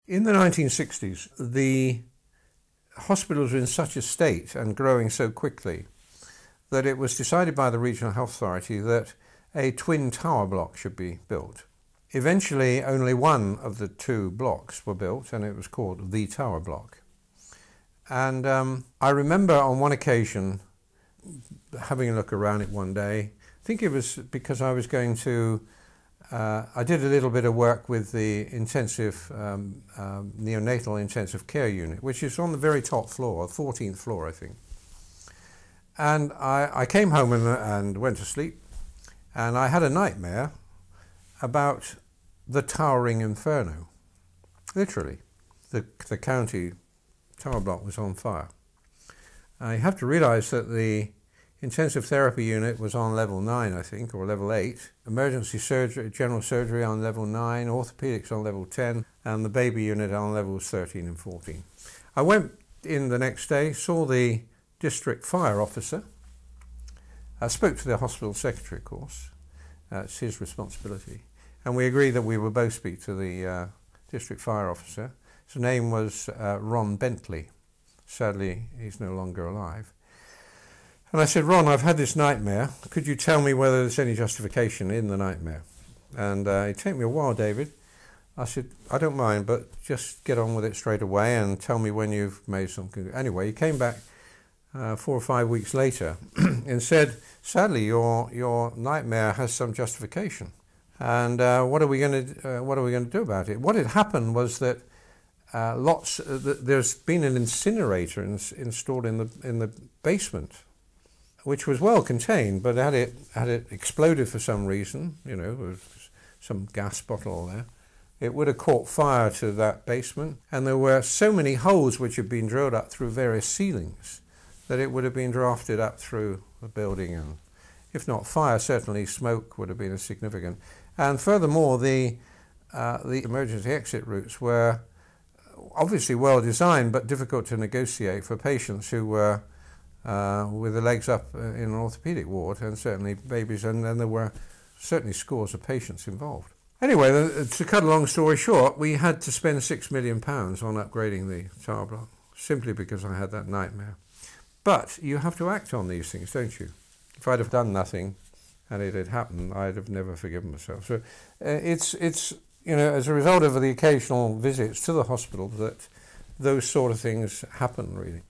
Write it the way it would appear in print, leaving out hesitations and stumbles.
In the 1960s, the hospitals were in such a state and growing so quickly that it was decided by the Regional Health Authority that a twin tower block should be built. Eventually, only one of the two blocks were built, and it was called the Tower Block. And I remember on one occasion having a look around it one day. I think it was because I was going to, I did a little bit of work with the intensive, neonatal intensive care unit, which is on the very top floor, 14th floor, I think. And I came home and went to sleep, and I had a nightmare about the towering inferno. Literally, the county tower block was on fire. You have to realise that the intensive therapy unit was on level 9, I think, or level 8. Emergency surgery, general surgery on level 9, orthopaedics on level 10, and the baby unit on levels 13 and 14. I went in the next day, saw the district fire officer. I spoke to the hospital secretary, of course. It's his responsibility. And we agreed that we would both speak to the district fire officer. His name was Ron Bentley. Sadly, he's no longer alive. And I said, Ron, I've had this nightmare. Could you tell me whether there's any justification in the nightmare? And it took me a while, David. I said, I don't mind, but just get on with it straight away and tell me when you've made something. Anyway, he came back 4 or 5 weeks later and said, sadly, your nightmare has some justification. And what are we going to do about it? What had happened was that there's been an incinerator installed in the basement, which was well contained, but had it exploded for some reason, there was some gas bottle there, it would have caught fire to that basement, and there were so many holes which had been drilled up through various ceilings that it would have been drafted up through the building, and if not fire, certainly smoke would have been a significant. And furthermore, the emergency exit routes were obviously well designed, but difficult to negotiate for patients who were with the legs up in an orthopaedic ward, and certainly babies, and then there were certainly scores of patients involved. Anyway, to cut a long story short, we had to spend £6 million on upgrading the tower block, simply because I had that nightmare. But you have to act on these things, don't you? If I'd have done nothing and it had happened, I'd have never forgiven myself. So it's as a result of the occasional visits to the hospital that those sort of things happen, really.